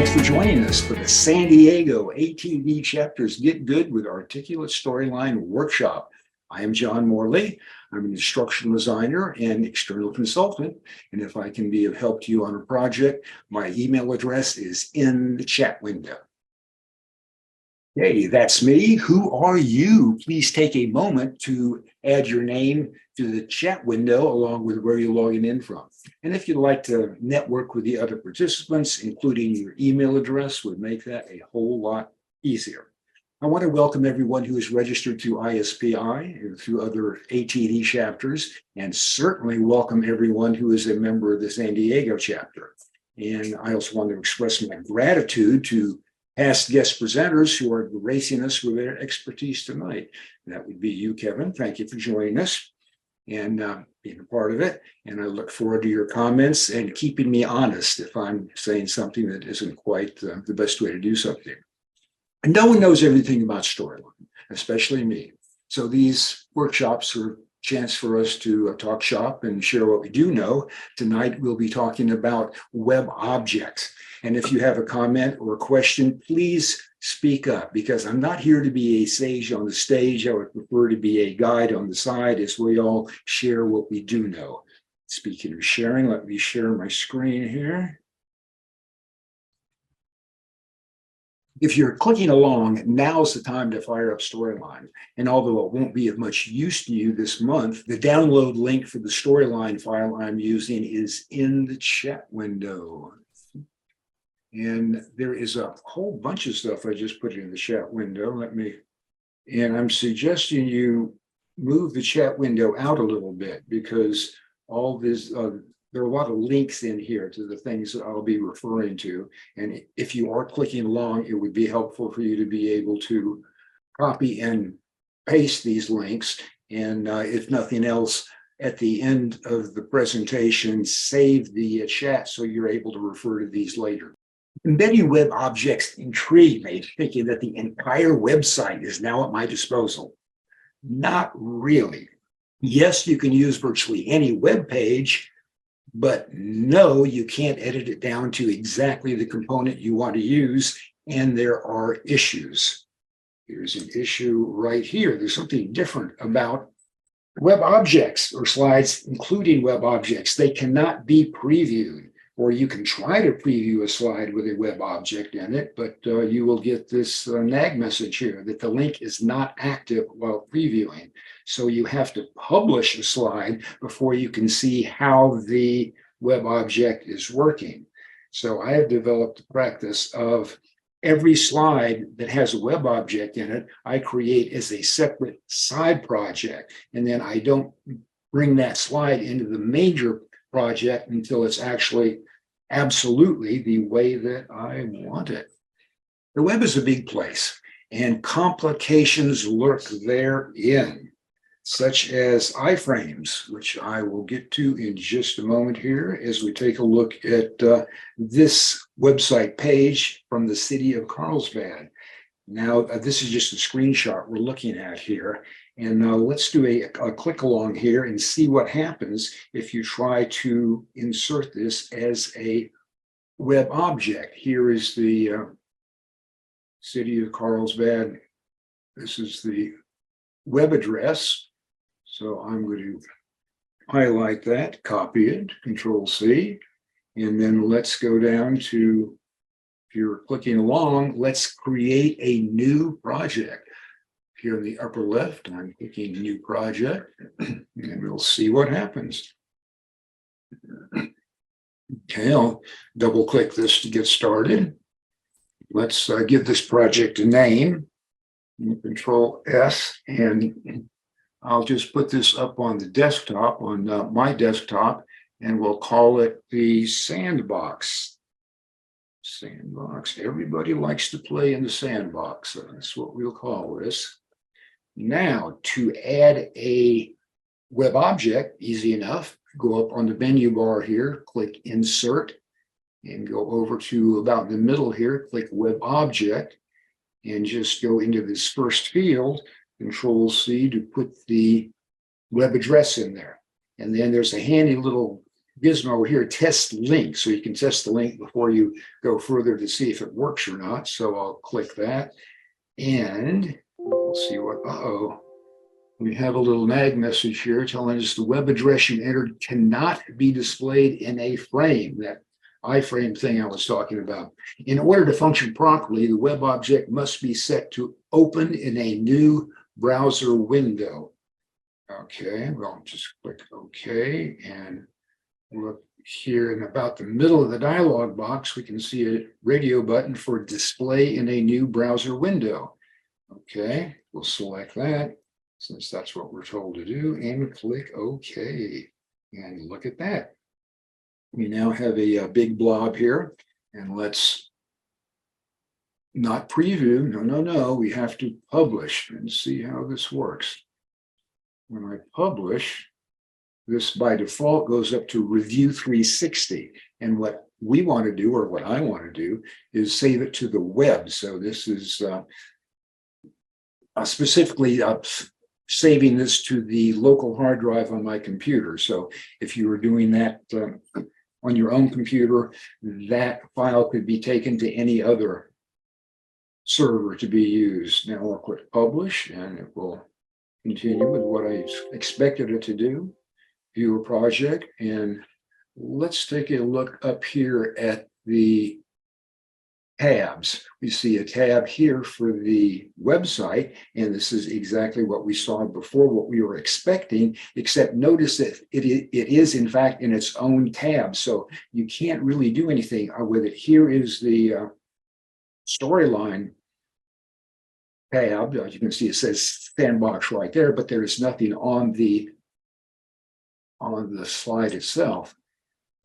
Thanks for joining us for the San Diego ATD Chapters Get Good with Articulate Storyline Workshop. I am John Morley. I'm an instructional designer and external consultant. And if I can be of help to you on a project, my email address is in the chat window. Hey, that's me. Who are you? Please take a moment to add your name to the chat window along with where you're logging in from. And if you'd like to network with the other participants, including your email address, would make that a whole lot easier. I want to welcome everyone who is registered through ISPI or through other ATD chapters, and certainly welcome everyone who is a member of the San Diego chapter. And I also want to express my gratitude to past guest presenters who are gracing us with their expertise tonight. That would be you, Kevin. Thank you for joining us and being a part of it. And I look forward to your comments and keeping me honest if I'm saying something that isn't quite the best way to do something. And no one knows everything about storyline, especially me. So these workshops are a chance for us to talk shop and share what we do know. Tonight, we'll be talking about web objects. And if you have a comment or a question, please speak up, because I'm not here to be a sage on the stage. I would prefer to be a guide on the side as we all share what we do know. Speaking of sharing, let me share my screen here. If you're clicking along, now's the time to fire up Storyline. And although it won't be of much use to you this month, the download link for the Storyline file I'm using is in the chat window. And there is a whole bunch of stuff I just put in the chat window. And I'm suggesting you move the chat window out a little bit, because all this, there are a lot of links in here to the things that I'll be referring to. And if you are clicking along, it would be helpful for you to be able to copy and paste these links. And if nothing else, at the end of the presentation, save the chat so you're able to refer to these later. Embedding web objects intrigued me, thinking that the entire website is now at my disposal. Not really. Yes, you can use virtually any web page, but no, you can't edit it down to exactly the component you want to use, and there are issues. Here's an issue right here. There's something different about web objects or slides, including web objects. They cannot be previewed, or you can try to preview a slide with a web object in it, but you will get this nag message here that the link is not active while previewing. So you have to publish a slide before you can see how the web object is working. So I have developed the practice of every slide that has a web object in it, I create as a separate side project. And then I don't bring that slide into the major project until it's actually absolutely the way that I want it. The web is a big place, and complications lurk therein, such as iframes, which I will get to in just a moment here as we take a look at this website page from the city of Carlsbad. Now, this is just a screenshot we're looking at here. And now let's do a click along here and see what happens if you try to insert this as a web object. Here is the city of Carlsbad. This is the web address. So I'm going to highlight that, copy it, Control C, and then let's go down to, if you're clicking along, let's create a new project. Here in the upper left, I'm clicking new project, and we'll see what happens. Okay, I'll double click this to get started. Let's give this project a name. Control S, and I'll just put this up on the desktop, on my desktop, and we'll call it the sandbox. Sandbox. Everybody likes to play in the sandbox, so that's what we'll call this. Now, to add a web object, easy enough. Go up on the menu bar here, click Insert, and go over to about the middle here, click Web Object, and just go into this first field, Control C to put the web address in there. And then there's a handy little gizmo here, test link. So you can test the link before you go further to see if it works or not. So I'll click that and we'll see what, we have a little nag message here telling us the web address you entered cannot be displayed in a frame, that iframe thing I was talking about. In order to function properly, the web object must be set to open in a new browser window. Okay, well, just click OK and look here in about the middle of the dialog box, we can see a radio button for display in a new browser window. Okay, we'll select that since that's what we're told to do and click OK. And look at that. We now have a big blob here, and let's not preview. No, we have to publish and see how this works. When I publish, this by default goes up to Review 360. And what we want to do, or what I want to do, is save it to the web. So this is specifically saving this to the local hard drive on my computer. So if you were doing that on your own computer, that file could be taken to any other server to be used. Now I'll click Publish, and it will continue with what I expected it to do. View a project, and let's take a look up here at the tabs. We see a tab here for the website, and this is exactly what we saw before, what we were expecting, except notice that it is in fact in its own tab, so you can't really do anything with it. Here is the storyline tab. As you can see, it says sandbox right there, but there is nothing on the slide itself.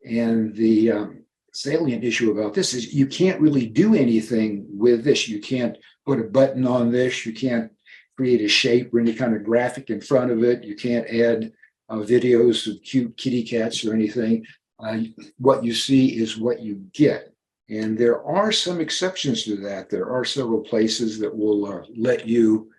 And the salient issue about this is you can't really do anything with this. You can't put a button on this. You can't create a shape or any kind of graphic in front of it. You can't add videos of cute kitty cats or anything. What you see is what you get. And there are some exceptions to that. There are several places that will let you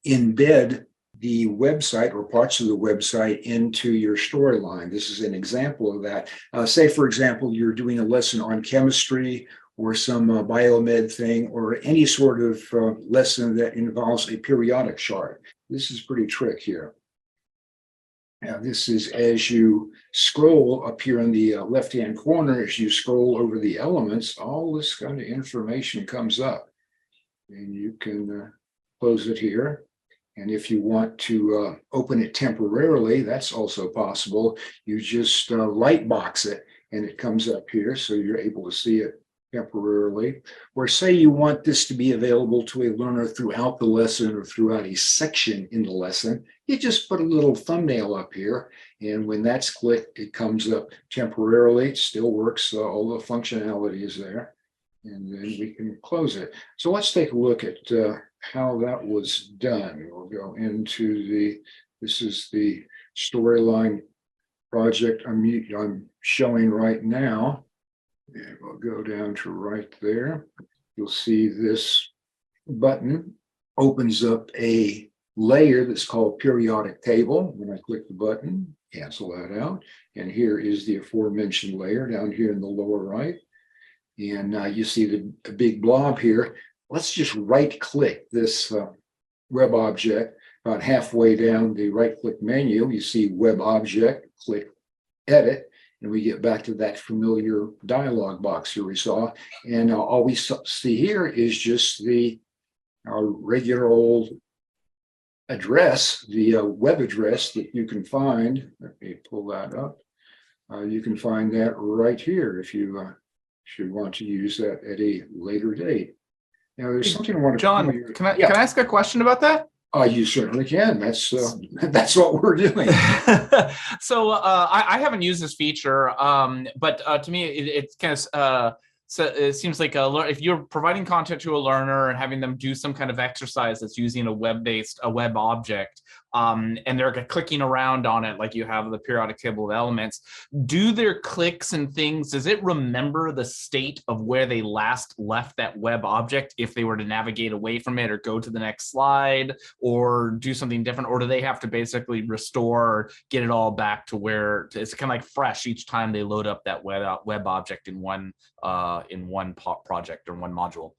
embed the website or parts of the website into your storyline. This is an example of that. Say, for example, you're doing a lesson on chemistry or some biomed thing or any sort of lesson that involves a periodic chart. This is pretty trick here. Now, this is as you scroll up here in the left-hand corner, as you scroll over the elements, all this kind of information comes up. And you can close it here. And if you want to open it temporarily, that's also possible. You just light box it and it comes up here, so you're able to see it temporarily. Or say you want this to be available to a learner throughout the lesson or throughout a section in the lesson, you just put a little thumbnail up here, and when that's clicked, it comes up temporarily. It still works, all the functionality is there, and then we can close it. So let's take a look at how that was done. We'll go into this is the storyline project I'm showing right now. And we'll go down to right there. You'll see this button opens up a layer that's called periodic table. When I click the button, cancel that out. And here is the aforementioned layer down here in the lower right. And you see the big blob here. Let's just right click this web object. About halfway down the right click menu, you see web object, click edit. And we get back to that familiar dialog box here we saw. And all we see here is just our regular old address, the web address that you can find. Let me pull that up. You can find that right here if you should want to use that at a later date. Now, there's something I want to. John, can I ask a question about that? You certainly can. That's what we're doing. So I haven't used this feature, but to me, it's kind of so it seems like if you're providing content to a learner and having them do some kind of exercise that's using a web object, and they're clicking around on it like you have the periodic table of elements, do their clicks and things, does it remember the state of where they last left that web object if they were to navigate away from it or go to the next slide or do something different? Or do they have to basically restore or get it all back to where it's kind of like fresh each time they load up that web object in one project or one module?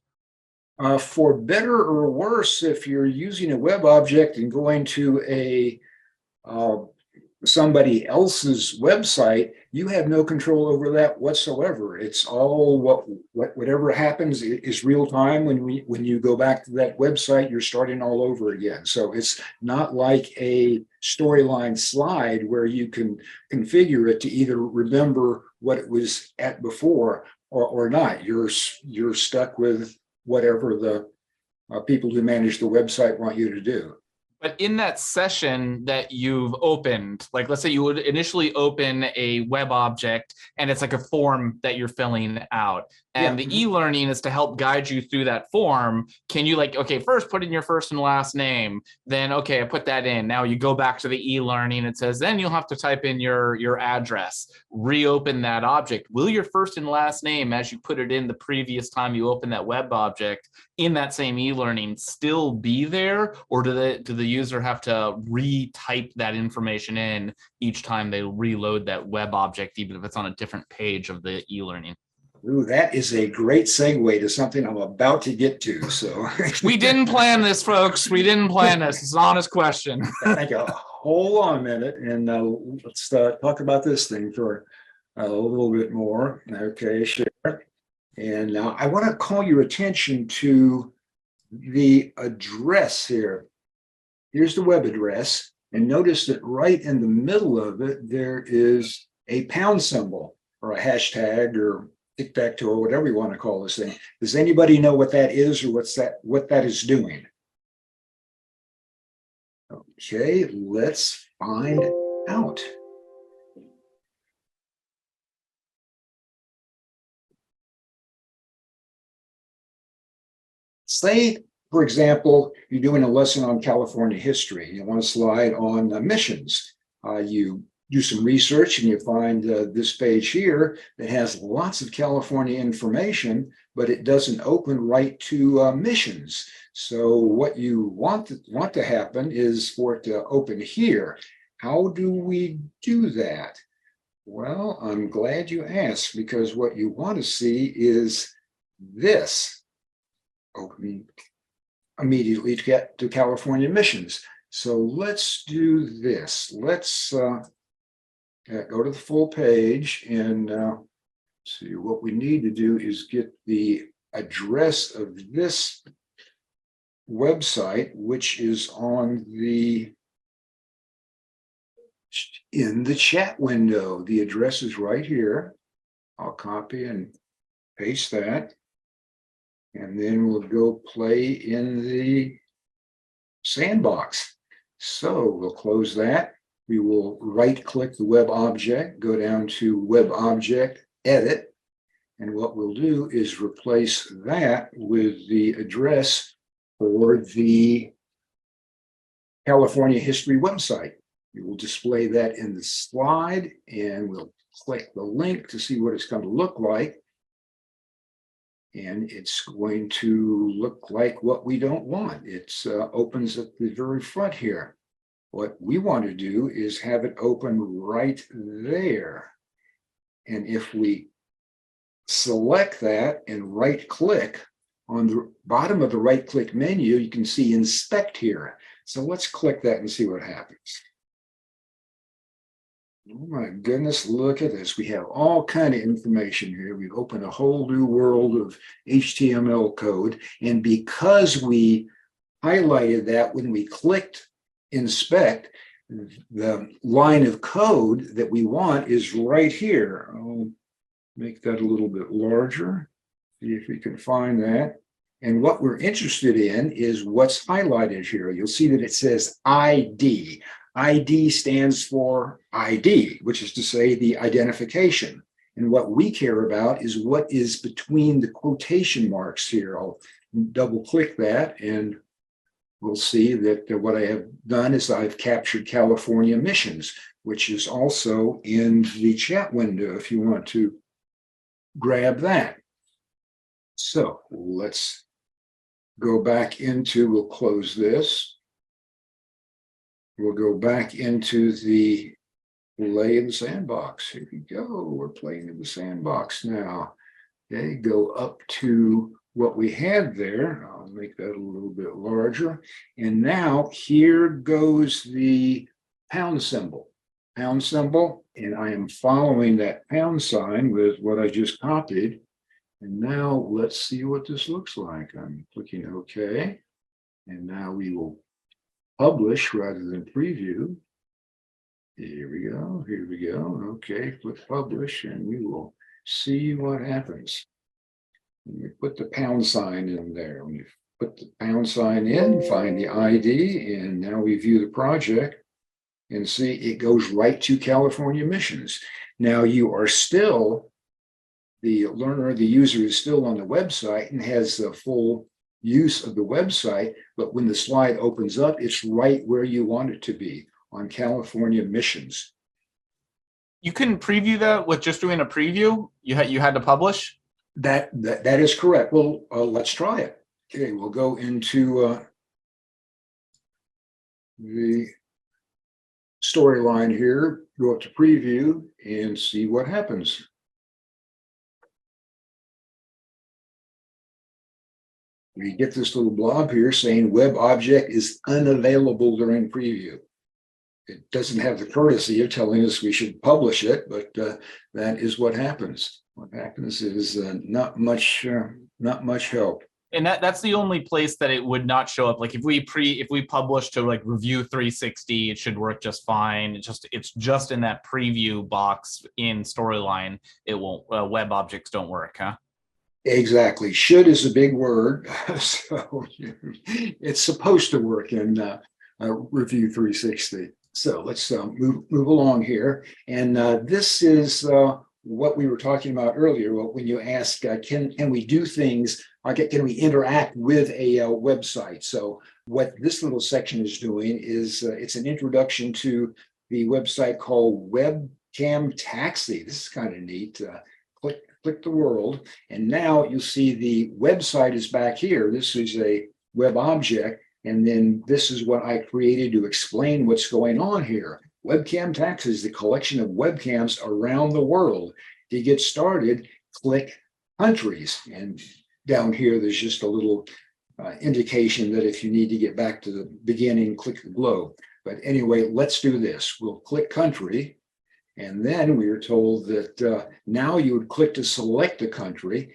For better or worse, if you're using a web object and going to a somebody else's website, you have no control over that whatsoever. It's all whatever happens is real time. When you go back to that website, you're starting all over again. So it's not like a storyline slide where you can configure it to either remember what it was at before or not. You're stuck with whatever the people who manage the website want you to do. But in that session that you've opened, like let's say you would initially open a web object and it's like a form that you're filling out. And the e-learning is to help guide you through that form. Can you like, okay, first put in your first and last name, then, okay, I put that in. Now you go back to the e-learning. It says, then you'll have to type in your address, reopen that object. Will your first and last name, as you put it in the previous time you open that web object in that same e-learning, still be there? Or do the user have to retype that information in each time they reload that web object, even if it's on a different page of the e-learning? Ooh, that is a great segue to something I'm about to get to. So we didn't plan this, folks. We didn't plan this. It's an honest question. Hold on a minute, and let's talk about this thing for a little bit more. Okay, sure. And now I want to call your attention to the address here. Here's the web address, and notice that right in the middle of it, there is a pound symbol or a hashtag or tic-tac-toe or whatever you want to call this thing. Does anybody know what that is or what that is doing? Okay, let's find out. Say, for example, you're doing a lesson on California history. You want to slide on missions. You do some research and you find this page here that has lots of California information, but it doesn't open right to missions. So what you want to happen is for it to open here. How do we do that? Well, I'm glad you asked, because what you want to see is this. Open immediately to get to California missions. So let's do this. Let's go to the full page and see what we need to do is get the address of this website, which is in the chat window. The address is right here. I'll copy and paste that. And then we'll go play in the sandbox. So we'll close that. We will right-click the web object, go down to Web Object, Edit. And what we'll do is replace that with the address for the California History website. We will display that in the slide, and we'll click the link to see what it's going to look like. And it's going to look like what we don't want. It opens at the very front here. What we want to do is have it open right there. And if we select that and right-click on the bottom of the right-click menu, you can see Inspect here. So let's click that and see what happens. Oh my goodness, look at this. We have all kind of information here. We've opened a whole new world of HTML code. And because we highlighted that when we clicked Inspect, the line of code that we want is right here. I'll make that a little bit larger. See if we can find that. And what we're interested in is what's highlighted here. You'll see that it says ID. ID stands for ID, which is to say the identification. And what we care about is what is between the quotation marks here. I'll double click that and we'll see that what I have done is I've captured California missions, which is also in the chat window if you want to grab that. So let's go back into, we'll close this. We'll go back into the play in the sandbox. Here we go. We're playing in the sandbox now. Okay, go up to what we had there. I'll make that a little bit larger. And now here goes the pound symbol. Pound symbol, and I am following that pound sign with what I just copied. And now let's see what this looks like. I'm clicking OK. And now we will publish rather than preview. Here we go. Here we go. Okay, click publish, and we will see what happens. We put the pound sign in there. When you put the pound sign in, find the ID, and now we view the project and see it goes right to California missions. Now you are still, the learner, the user is still on the website and has the full use of the website, but when the slide opens up, it's right where you want it to be, on California missions. You can preview that with just doing a preview. You had to publish. That is correct. Well, let's try it. Okay, we'll go into the storyline here, go up to preview and see what happens. We get this little blob here saying web object is unavailable during preview. It doesn't have the courtesy of telling us we should publish it, but that is what happens. What happens is not much help. And that's the only place that it would not show up. Like if we publish to like review 360, it should work just fine. It's just in that preview box in Storyline. It won't. Web objects don't work, huh? Exactly. Should is a big word, so it's supposed to work in review 360. So let's move along here, and this is what we were talking about earlier. When you ask, can we do things? Can we interact with a website? So what this little section is doing is it's an introduction to the website called Webcam Taxi. This is kind of neat. Click the world, and now you'll see the website is back here. This is a web object, and then this is what I created to explain what's going on here. Webcam Taxi is the collection of webcams around the world. To get started, click countries, and down here there's just a little indication that if you need to get back to the beginning, click the globe. But anyway, let's do this. We'll click country. And then we are told that now you would click to select a country,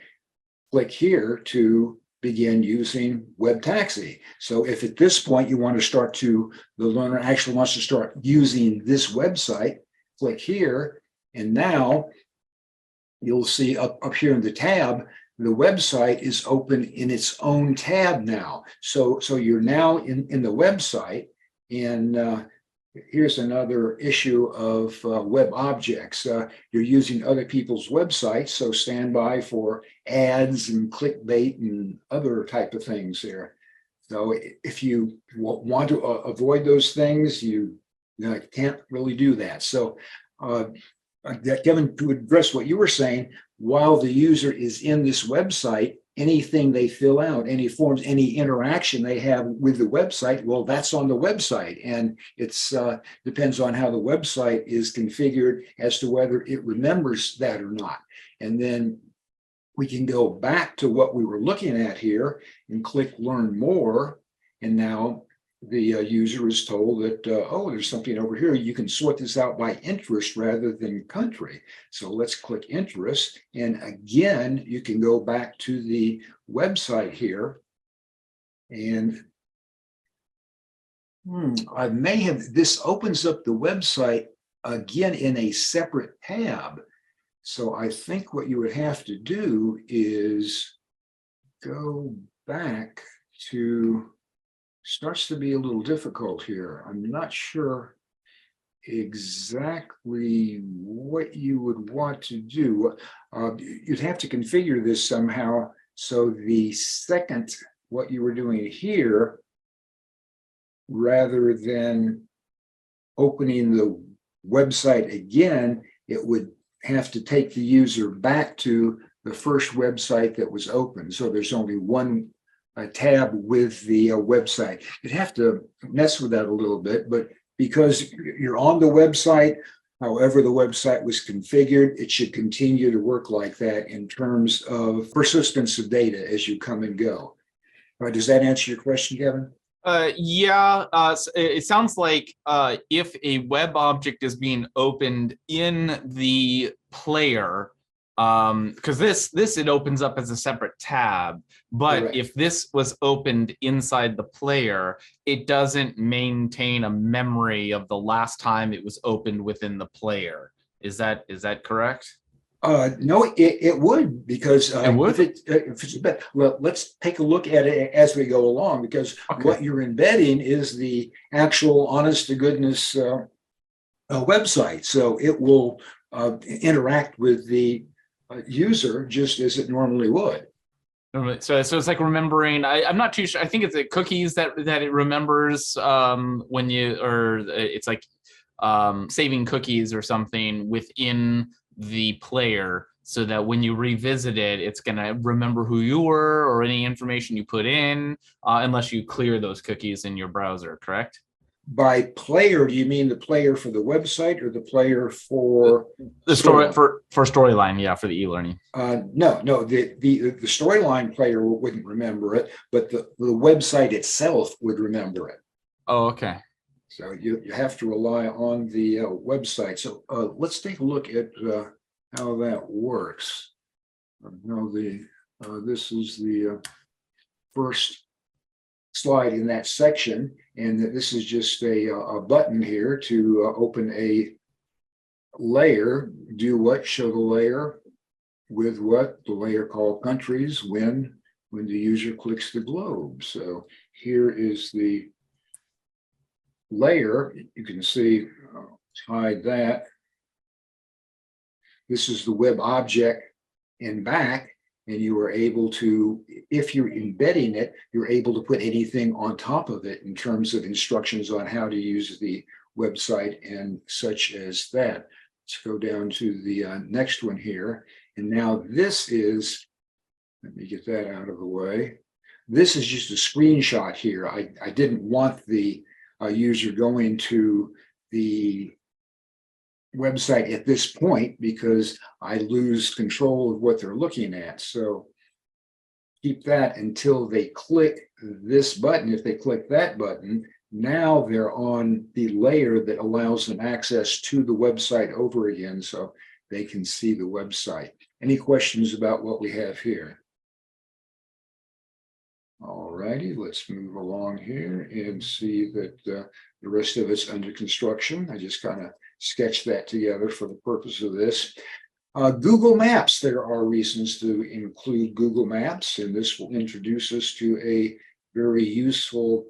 click here to begin using Web Taxi. So if at this point you want to start to, the learner actually wants to start using this website, click here, and now you'll see up here in the tab, the website is open in its own tab now. So you're now in the website, and here's another issue of web objects. You're using other people's websites, so stand by for ads and clickbait and other type of things there. So if you want to avoid those things, you can't really do that. So Kevin, to address what you were saying, while the user is in this website, anything they fill out, any forms, any interaction they have with the website, well, that's on the website. And it's depends on how the website is configured as to whether it remembers that or not. And then we can go back to what we were looking at here and click Learn More. And now the user is told that, oh, there's something over here. You can sort this out by interest rather than country. So let's click interest. And again, you can go back to the website here. And I may have, this opens up the website again in a separate tab. So I think what you would have to do is go back to, starts to be a little difficult here. I'm not sure exactly what you would want to do. You'd have to configure this somehow. So the second, what you were doing here rather than opening the website again, it would have to take the user back to the first website that was open. So there's only one tab with the website. You'd have to mess with that a little bit, but because you're on the website, however the website was configured, it should continue to work like that in terms of persistence of data as you come and go. Does that answer your question, Kevin? Yeah, it sounds like if a web object is being opened in the player, because this it opens up as a separate tab, but Correct. if this was opened inside the player, it doesn't maintain a memory of the last time it was opened within the player. Is that correct? No, it would, because It would? if it's well, let's take a look at it as we go along, because Okay. what you're embedding is the actual honest to goodness website. So it will interact with the user just as it normally would. So it's like remembering. I'm not too sure. I think it's the cookies that it remembers when you, or it's like saving cookies or something within the player, so that when you revisit it, it's going to remember who you were or any information you put in, unless you clear those cookies in your browser. Correct? By player, do you mean the player for the website or the player for The story Storyline? for Storyline, yeah, for the e-learning. No, the Storyline player wouldn't remember it, but the website itself would remember it. Oh, okay. So you have to rely on the website. So let's take a look at how that works. Now this is the first slide in that section, and this is just a button here to open a layer. Do what? Show the layer with what? The layer called countries when the user clicks the globe. So here is the layer. You can see, hide that. This is the web object in back, and you are able to, if you're embedding it, you're able to put anything on top of it in terms of instructions on how to use the website and such as that. Let's go down to the next one here. And now this is, let me get that out of the way. This is just a screenshot here. I didn't want the user going to the website at this point because I lose control of what they're looking at. So keep that until they click this button. If they click that button, now they're on the layer that allows them access to the website over again, so they can see the website. Any questions about what we have here? All righty, let's move along here and see that the rest of it's under construction. I just kind of sketched that together for the purpose of this. Google Maps, there are reasons to include Google Maps, and this will introduce us to a very useful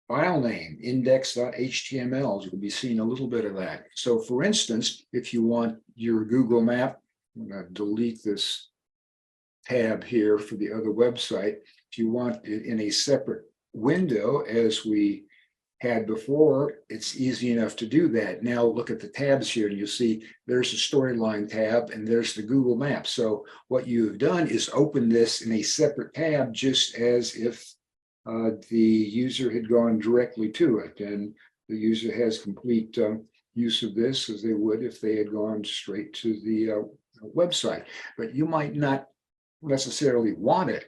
file name, index.html. You'll be seeing a little bit of that. So for instance, if you want your Google map, I'm going to delete this tab here for the other website. If you want it in a separate window, as we had before, it's easy enough to do that. Now look at the tabs here, and you'll see there's the Storyline tab and there's the Google Maps. So what you've done is open this in a separate tab, just as if the user had gone directly to it, and the user has complete use of this as they would if they had gone straight to the website. But you might not necessarily want it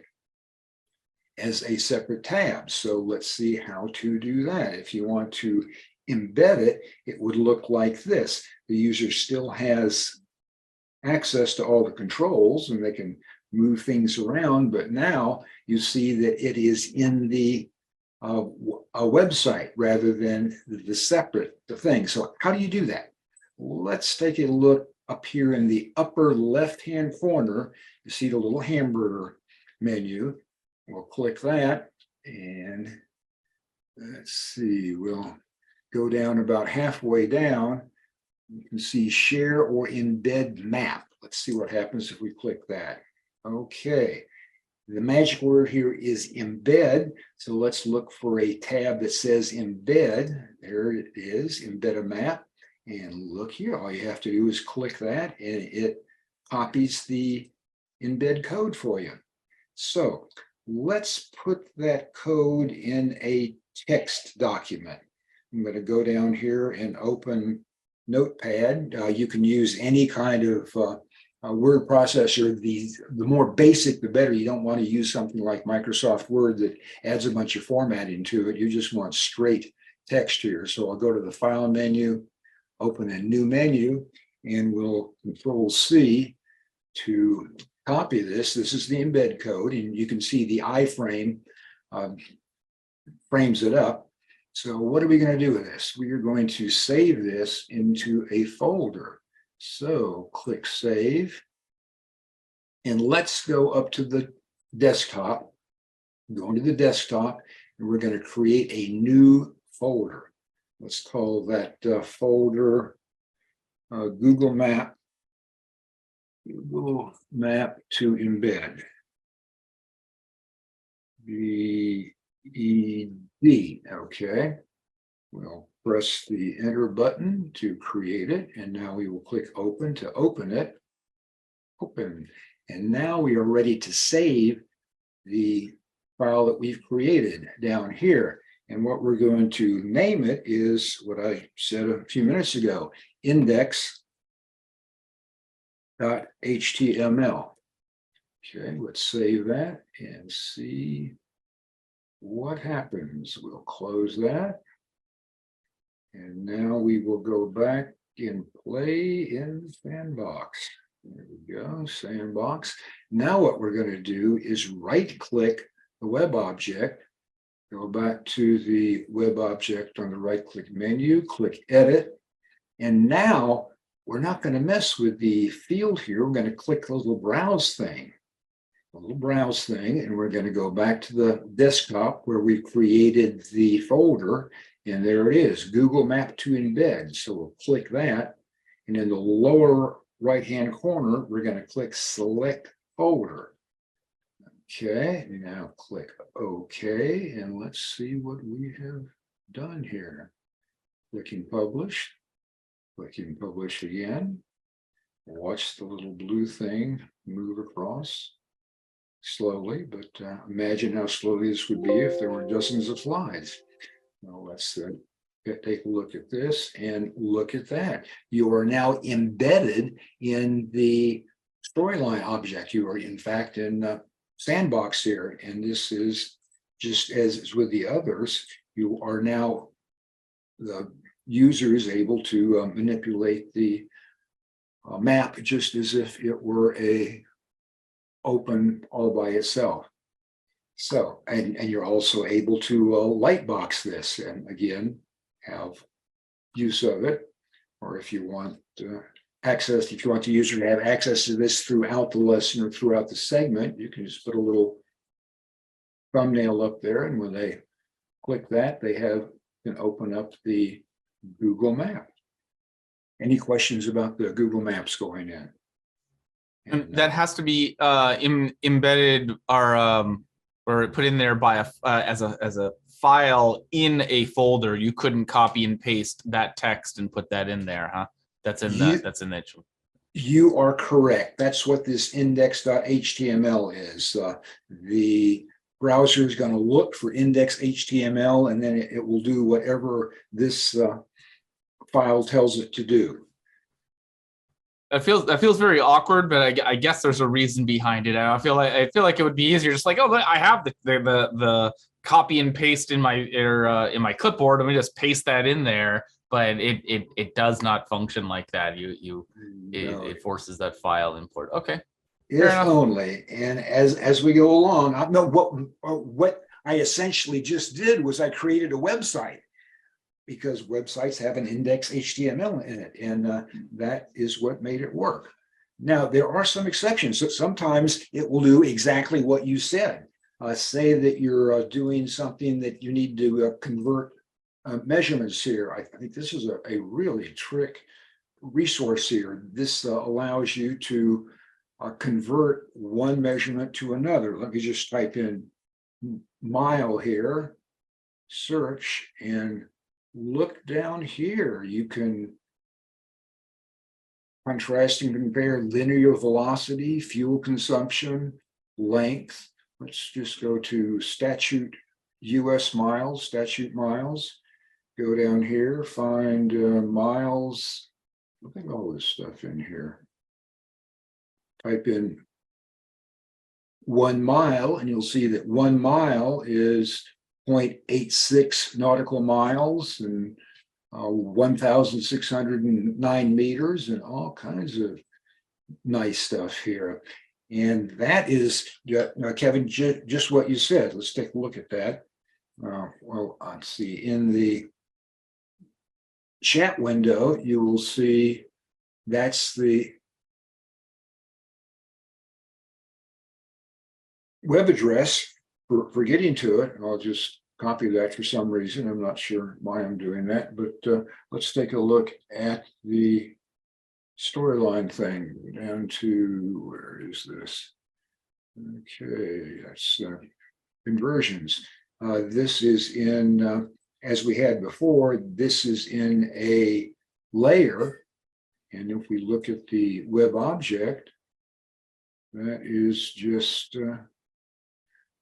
as a separate tab. So let's see how to do that. If you want to embed it, it would look like this. The user still has access to all the controls and they can move things around, but now you see that it is in the a website rather than the separate thing. So how do you do that? Let's take a look up here in the upper left-hand corner. You see the little hamburger menu. We'll click that, and let's see, we'll go down about halfway down. You can see share or embed map. Let's see what happens if we click that. Okay, The magic word here is embed. So let's look for a tab that says embed. There it is, embed a map. And look here, all you have to do is click that and it copies the embed code for you. So let's put that code in a text document. I'm going to go down here and open Notepad. You can use any kind of word processor. The more basic, the better. You don't want to use something like Microsoft Word that adds a bunch of formatting to it. You just want straight text here. So I'll go to the File menu, open a new menu, and we'll Control C to copy this. This is the embed code, and you can see the iframe frames it up. So what are we going to do with this? We are going to save this into a folder. So click Save, and let's go up to the desktop, go into the desktop, and we're going to create a new folder. Let's call that folder Google Map to embed. BED, okay. We'll press the enter button to create it, and now we will click open to open it. Open, and now we are ready to save the file that we've created down here. And what we're going to name it is what I said a few minutes ago, index.html. Okay, let's save that and see what happens. We'll close that. And now we will go back and play in Sandbox. There we go, Sandbox. Now what we're going to do is right-click the web object, go back to the web object on the right-click menu, click Edit, and now we're not going to mess with the field here. We're going to click the little browse thing. And we're going to go back to the desktop where we created the folder, and there it is, Google Map to embed. So we'll click that, and in the lower right-hand corner, we're going to click Select Folder. Okay, now click OK, and let's see what we have done here. Clicking Publish again. Watch the little blue thing move across. Slowly, but imagine how slowly this would be if there were dozens of slides. Now let's take a look at this and look at that. You are now embedded in the storyline object. You are in fact in Sandbox here, and this is just as is with the others. You are now, the user is able to manipulate the map just as if it were a open all by itself. So, and you're also able to lightbox this and again have use of it, or if you want access, if you want the user to have access to this throughout the lesson or throughout the segment, you can just put a little thumbnail up there, and when they click that, they can open up the Google Map. Any questions about the Google Maps going in? And that has to be embedded or put in there by as a file in a folder. You couldn't copy and paste that text and put that in there, huh? That's in that. You are correct. That's what this index.html is. The browser is going to look for index.html, and then it will do whatever this file tells it to do. That feels very awkward, but I guess there's a reason behind it. I feel like it would be easier, just like, oh, I have the copy and paste in my clipboard. Let me just paste that in there. But it does not function like that. It forces that file import. Okay. If only. And as we go along, I know what I essentially just did was I created a website, because websites have an index HTML in it, and that is what made it work. Now, there are some exceptions. So sometimes it will do exactly what you said. Say that you're doing something that you need to convert measurements here. I think this is a really trick resource here. This allows you to convert one measurement to another. Let me just type in mile here, search, and look down here. You can contrast and compare linear velocity, fuel consumption, length. Let's just go to statute US miles, statute miles. Go down here, find miles. I think all this stuff in here. Type in 1 mile, and you'll see that 1 mile is 0.86 nautical miles and 1,609 meters and all kinds of nice stuff here. And that is, Kevin, just what you said. Let's take a look at that. Well, let's see. In the chat window, you will see that's the web address for getting to it. I'll just copy that for some reason. I'm not sure why I'm doing that, but let's take a look at the storyline thing down to, where is this? Okay, that's conversions. This is in, as we had before, this is in a layer. And if we look at the web object, that is just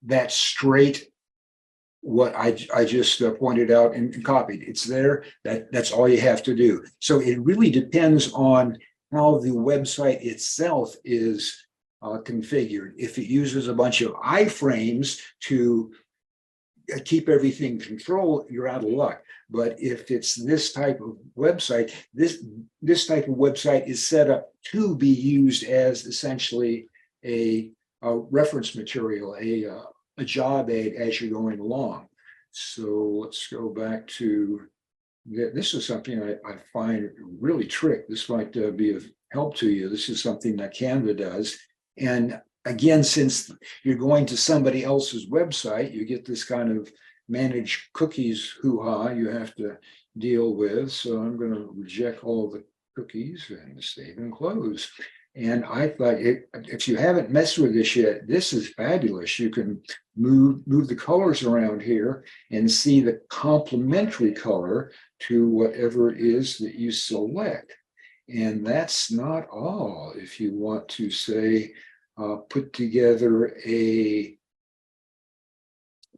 that straight what I just pointed out and copied. It's there. That's all you have to do. So it really depends on how the website itself is configured. If it uses a bunch of iframes to keep everything controlled, you're out of luck. But if it's this type of website, this type of website is set up to be used as essentially a reference material, a job aid as you're going along. So let's go back to, this is something I find really trick. This might be of help to you. This is something that Canva does. And again, since you're going to somebody else's website, you get this kind of manage cookies hoo-ha you have to deal with. So I'm going to reject all the cookies and save and close. And I thought, if you haven't messed with this yet, this is fabulous. You can move the colors around here and see the complementary color to whatever it is that you select. And that's not all. If you want to say, put together a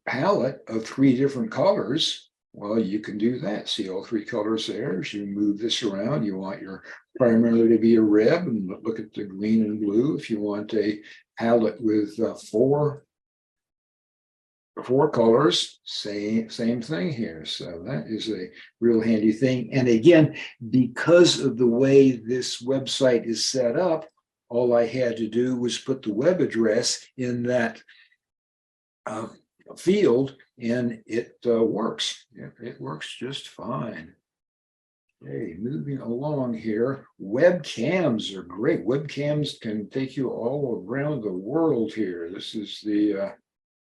palette of 3 different colors, well, you can do that. See all 3 colors there. As you move this around, you want your primarily to be a red, and look at the green and blue. If you want a palette with 4 colors, same thing here. So that is a real handy thing. And again, because of the way this website is set up, all I had to do was put the web address in that field, and it works. It works just fine. Okay, moving along here. Webcams are great. Webcams can take you all around the world here. This is the,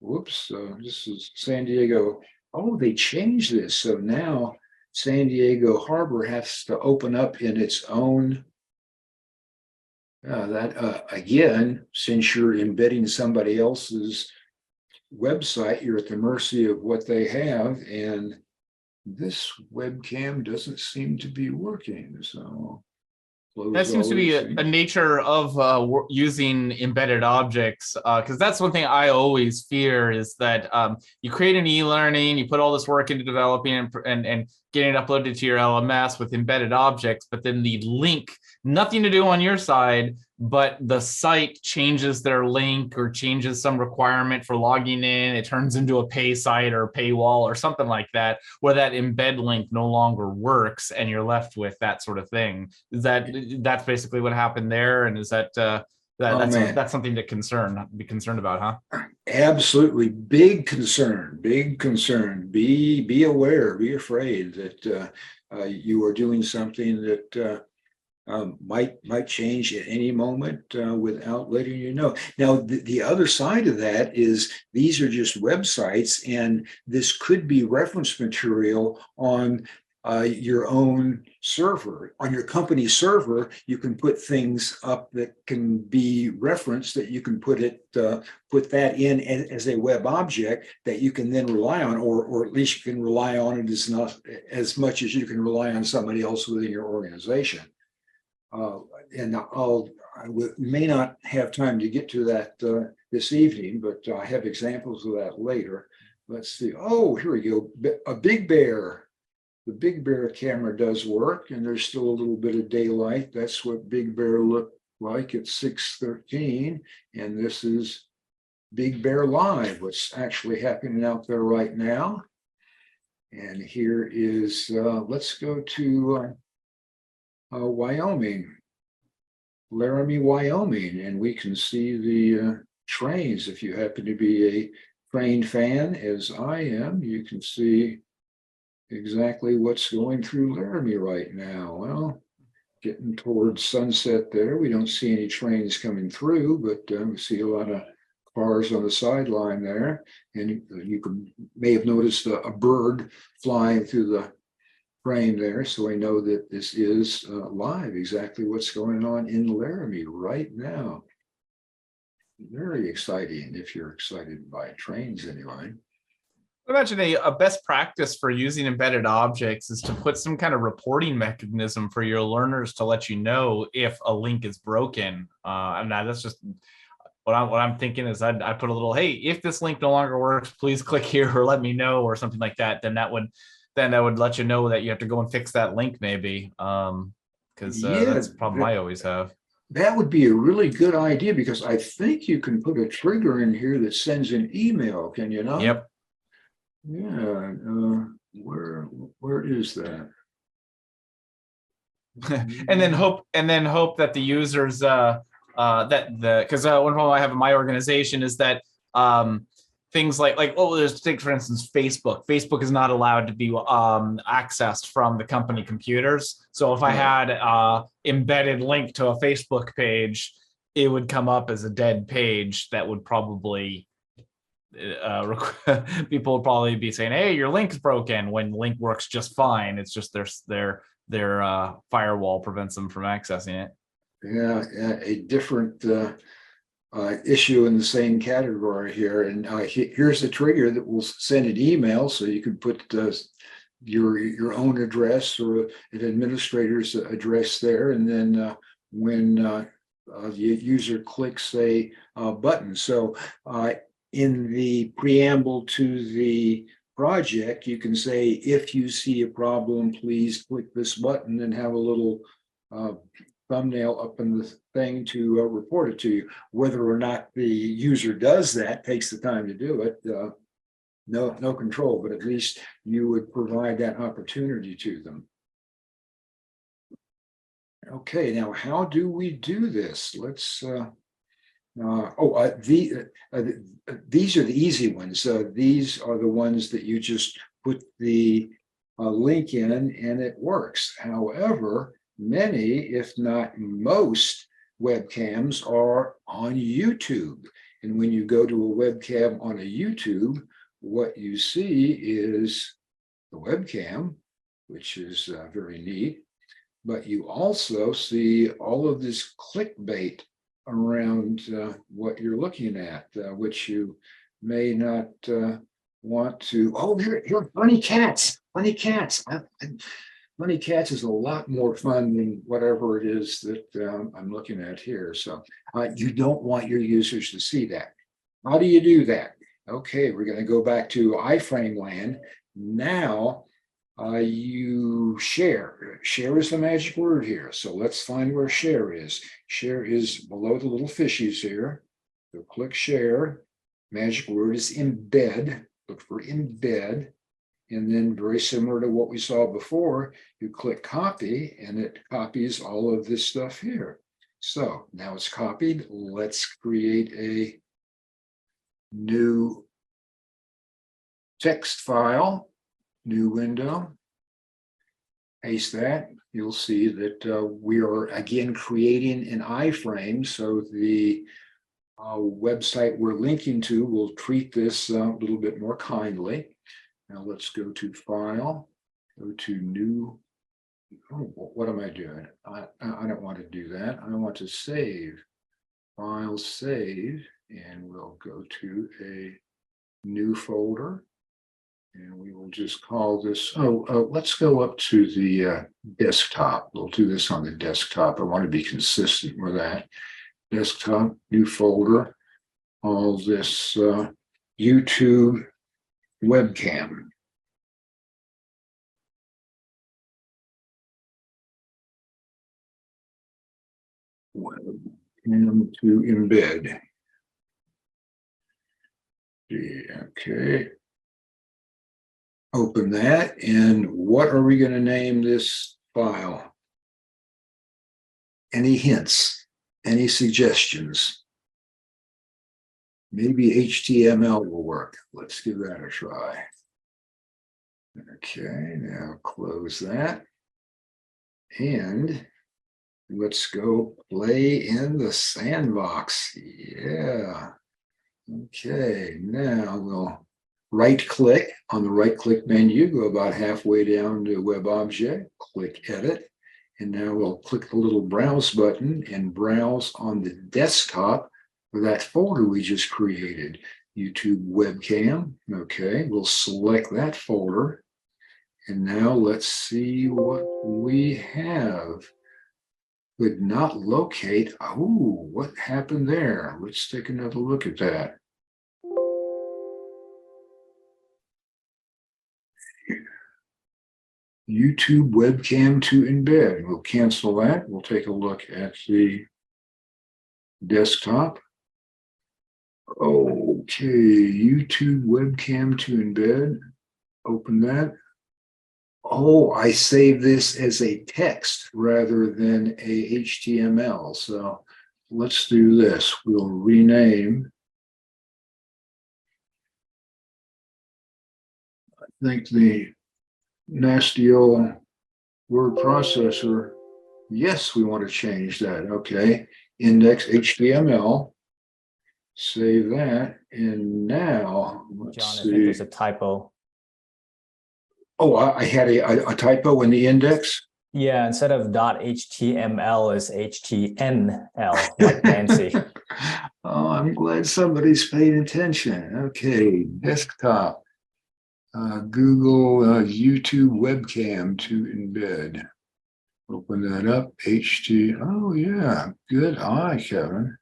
this is San Diego. Oh, they changed this. So now San Diego Harbor has to open up in its own, again, since you're embedding somebody else's website, you're at the mercy of what they have, and this webcam doesn't seem to be working. So that seems to be a nature of using embedded objects, because that's one thing I always fear is that you create an e-learning, you put all this work into developing and getting it uploaded to your LMS with embedded objects, but then the link, nothing to do on your side, but the site changes their link or changes some requirement for logging in. It turns into a pay site or a paywall or something like that, where that embed link no longer works and you're left with that sort of thing. Is that's basically what happened there? And is that that's something to be concerned about, huh? Absolutely. Big concern, big concern. Be aware, be afraid that you are doing something that might change at any moment without letting you know. Now, the other side of that is these are just websites, and this could be reference material on your own server. On your company server, you can put things up that can be referenced, that you can put that in as a web object that you can then rely on, or at least you can rely on it as much as you can rely on somebody else within your organization. And may not have time to get to that this evening, but I have examples of that later. Let's see. Oh, here we go. A Big Bear. The Big Bear camera does work, and there's still a little bit of daylight. That's what Big Bear looked like at 6:13. And this is Big Bear Live, what's actually happening out there right now. And here is, let's go to Wyoming, Laramie, Wyoming, and we can see the trains. If you happen to be a train fan, as I am, you can see exactly what's going through Laramie right now. Well, getting towards sunset there. We don't see any trains coming through, but we see a lot of cars on the sideline there. And you may have noticed a bird flying through the frame there. So we know that this is live, exactly what's going on in Laramie right now. Very exciting, if you're excited by trains anyway. I imagine a best practice for using embedded objects is to put some kind of reporting mechanism for your learners to let you know if a link is broken. And that's just what I'm thinking is I put a little, hey, if this link no longer works, please click here or let me know, or something like that. Then that would let you know that you have to go and fix that link, maybe. Because that's a problem I always have. That would be a really good idea, because I think you can put a trigger in here that sends an email. Can you not? Yep. Yeah. Where is that? and then hope that the users because one problem I have in my organization is that things like there's, take for instance Facebook is not allowed to be accessed from the company computers. So if I had embedded link to a Facebook page, it would come up as a dead page that would probably people would probably be saying, hey, your link's broken, when link works just fine. It's just their firewall prevents them from accessing it. Yeah, a different issue in the same category here. And here's a trigger that will send an email, so you can put your own address or an administrator's address there, and then when the user clicks a button. So in the preamble to the project, you can say, if you see a problem, please click this button, and have a little thumbnail up in the thing to report it to you. Whether or not the user does that, takes the time to do it, no control, but at least you would provide that opportunity to them. Okay, now how do we do this? Let's these are the easy ones. These are the ones that you just put the link in and it works. However, many, if not most, webcams are on YouTube. And when you go to a webcam on a YouTube, what you see is the webcam, which is very neat. But you also see all of this clickbait around what you're looking at, which you may not want to. Oh, here, funny cats. Funny cats is a lot more fun than whatever it is that I'm looking at here. So you don't want your users to see that. How do you do that? Okay, we're going to go back to iframe land. Now you share. Share is the magic word here. So let's find where share is. Share is below the little fishies here. So click share. Magic word is embed. Look for embed. And then, very similar to what we saw before, you click copy and it copies all of this stuff here. So now it's copied. Let's create a new text file. New window, paste that. You'll see that we are again creating an iframe, so the website we're linking to will treat this a little bit more kindly. Now let's go to File, Go to new. Oh, what am I doing? I don't want to do that. I want to save. File, save, and we'll go to a new folder. And we will just call this, let's go up to the desktop. We'll do this on the desktop. I want to be consistent with that. Desktop, new folder, all this YouTube webcam. Webcam to embed. Okay. Open that, and what are we going to name this file? Any hints? Any suggestions? Maybe HTML will work. Let's give that a try. Okay, now close that. And let's go play in the sandbox. Yeah. Okay, now we'll right click on the right click menu, go about halfway down to web object, click edit, and now we'll click the little browse button and browse on the desktop for that folder we just created, YouTube webcam. Okay, we'll select that folder, and now let's see what we have. Could not locate. Oh, what happened there? Let's take another look at that. YouTube webcam to embed. We'll cancel that. We'll take a look at the desktop. Okay, YouTube webcam to embed. Open that. Oh, I saved this as a text rather than a HTML. So let's do this. We'll rename. I think the nasty old word processor. Yes, we want to change that. Okay, index HTML. Save that, and now let's John, see. I think there's a typo. Oh, I had a typo in the index. Yeah, instead of .html is html, like Nancy. Oh, I'm glad somebody's paying attention. Okay, desktop. Google YouTube webcam to embed. Open that up. Oh, yeah. Good eye, Kevin.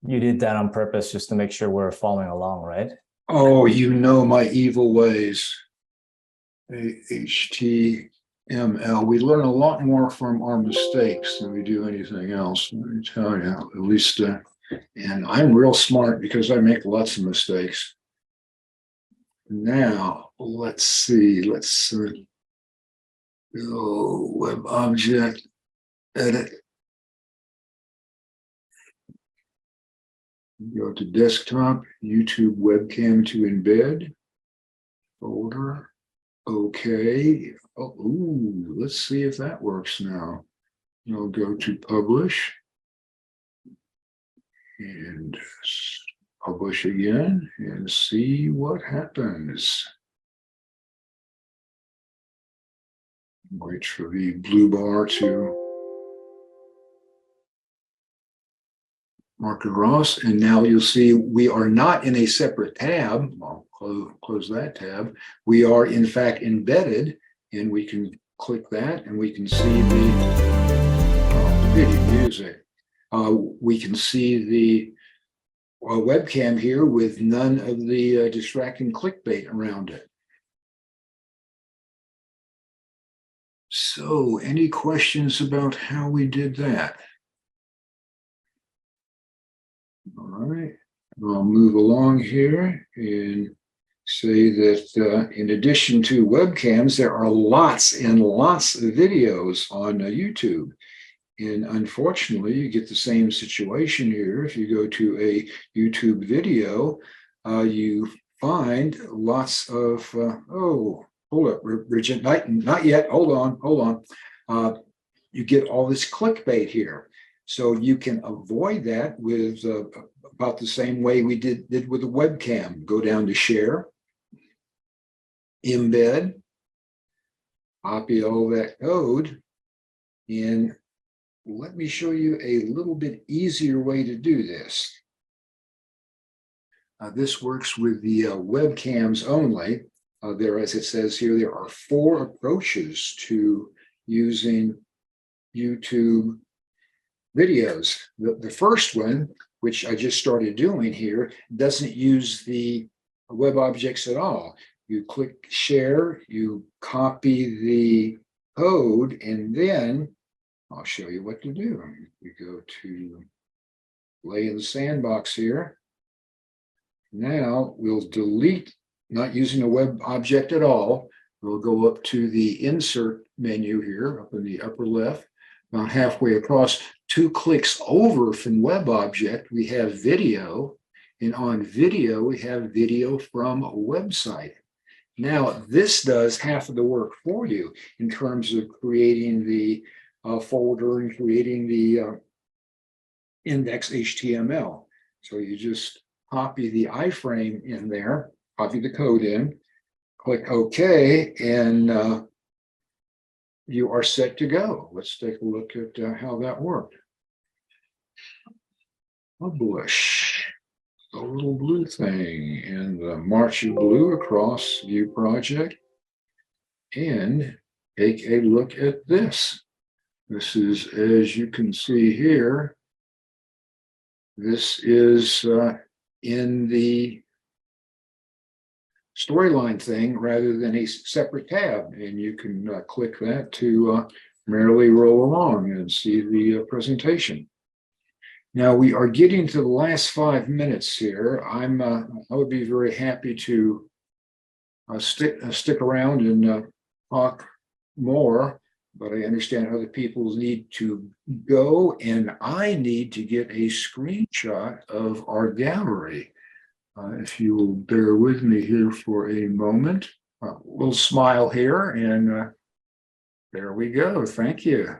You did that on purpose just to make sure we're following along, right? Oh, you know my evil ways. HTML. We learn a lot more from our mistakes than we do anything else. Let me tell you, at least, and I'm real smart because I make lots of mistakes. Now, let's see. Let's go web object, edit. Go to desktop, YouTube webcam to embed, folder. Okay. Oh, ooh, let's see if that works now. I'll go to publish and publish again and see what happens. Wait for the blue bar to mark across, and now you'll see we are not in a separate tab. I'll close that tab. We are in fact embedded, and we can click that and we can see the video music. We can see the webcam here with none of the distracting clickbait around it. So, any questions about how we did that? All right, I'll move along here and say that in addition to webcams, there are lots and lots of videos on YouTube. And unfortunately, you get the same situation here. If you go to a YouTube video, you find lots of, oh, hold up, Bridget, not yet, hold on. You get all this clickbait here. So you can avoid that with about the same way we did with the webcam. Go down to share, embed, copy all that code, and let me show you a little bit easier way to do this. This works with the webcams only. There, as it says here, there are 4 approaches to using YouTube videos. The first one, which I just started doing here, doesn't use the web objects at all. You click share, you copy the code, and then I'll show you what to do. We go to lay in the sandbox here. Now we'll delete, not using a web object at all. We'll go up to the insert menu here up in the upper left. About halfway across, 2 clicks over from web object, we have video. And on video, we have video from a website. Now, this does half of the work for you in terms of creating the folder and creating the index HTML. So you just copy the iframe in there, copy the code in, click OK, and you are set to go. Let's take a look at how that worked. Publish the little blue thing and march your blue across View Project, and take a look at this. This is, as you can see here, this is in the storyline thing rather than a separate tab, and you can click that to merrily roll along and see the presentation. Now we are getting to the last 5 minutes here. I would be very happy to stick around and talk more, but I understand other people need to go, and I need to get a screenshot of our gallery. If you will bear with me here for a moment, a little smile here, and there we go. Thank you.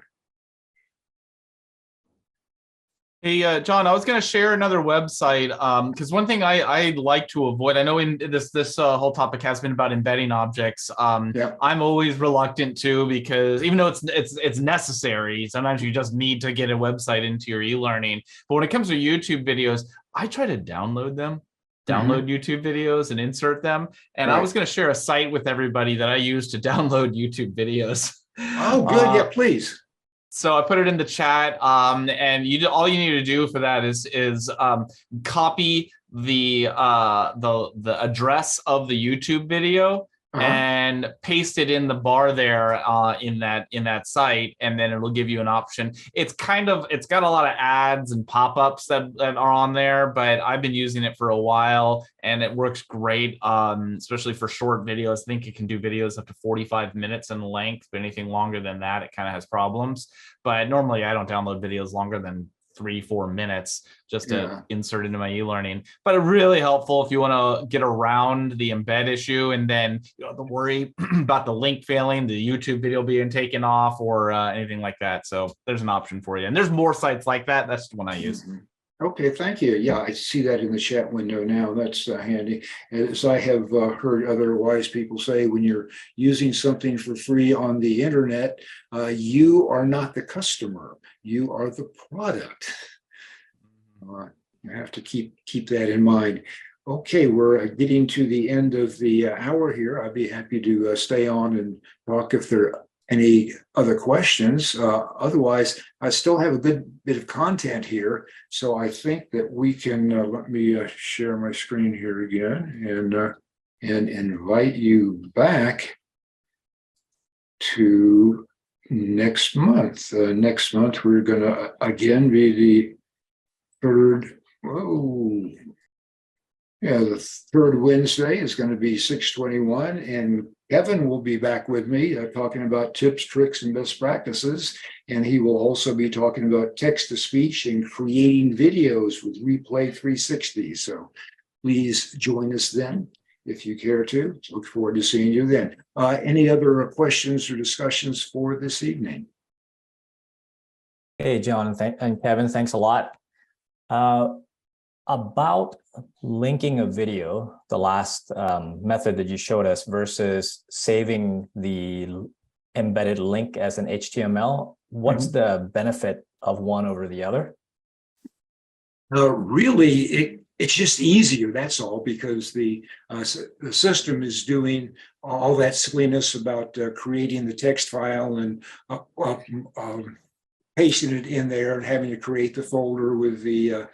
Hey, John, I was going to share another website because one thing I like to avoid, I know in this whole topic has been about embedding objects. Yeah. I'm always reluctant to, because even though it's necessary, sometimes you just need to get a website into your e-learning. But when it comes to YouTube videos, I try to download them. Download YouTube videos and insert them. And I was going to share a site with everybody that I use to download YouTube videos. Oh, good. Yeah, please. So I put it in the chat, and all you need to do for that is copy the address of the YouTube video and paste it in the bar there in that site, and then it'll give you an option. It's got a lot of ads and pop-ups that are on there, but I've been using it for a while and it works great, especially for short videos. I think it can do videos up to 45 minutes in length, but anything longer than that, it kind of has problems. But normally I don't download videos longer than 3-4 minutes just to insert into my e-learning. But really helpful if you want to get around the embed issue, and then you don't have to worry about the link failing, the YouTube video being taken off, or anything like that. So there's an option for you, and there's more sites like that. That's the one I use. Okay, thank you. Yeah, I see that in the chat window now. That's handy. As I have heard other wise people say, when you're using something for free on the internet, you are not the customer. You are the product. You have to keep that in mind. Okay, we're getting to the end of the hour here. I'd be happy to stay on and talk if there are any other questions. Otherwise, I still have a good bit of content here, so I think that we can let me share my screen here again and invite you back to next month. Next month, we're going to again be the third. The third Wednesday is going to be 6/21, and Kevin will be back with me talking about tips, tricks, and best practices. And he will also be talking about text-to-speech and creating videos with Replay 360. So please join us then if you care to. Look forward to seeing you then. Any other questions or discussions for this evening? Hey, John and Kevin, thanks a lot. About linking a video, the last method that you showed us versus saving the embedded link as an HTML. What's the benefit of one over the other? Really, it's just easier. That's all, because the system is doing all that silliness about creating the text file and pasting it in there and having to create the folder with the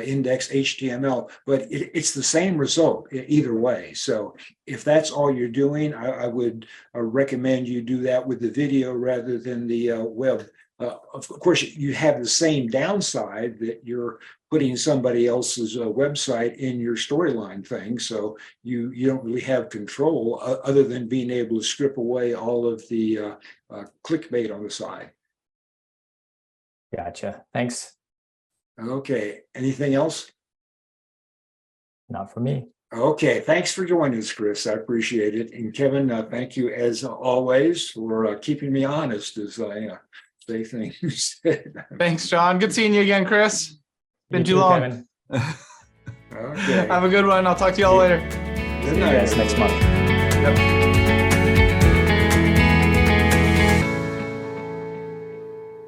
index HTML. But it's the same result either way. So if that's all you're doing, I would recommend you do that with the video rather than the web. Of course, you have the same downside that you're putting somebody else's website in your storyline thing. So you don't really have control other than being able to strip away all of the clickbait on the side. Gotcha. Thanks. Okay. Anything else? Not for me. Okay. Thanks for joining us, Chris. I appreciate it. And Kevin, thank you as always for keeping me honest as I say things. Thanks, John. Good seeing you again, Chris. Been You too too, long. Kevin. Okay. Have a good one. I'll talk to you all later. Good See you night. guys next month. Yep.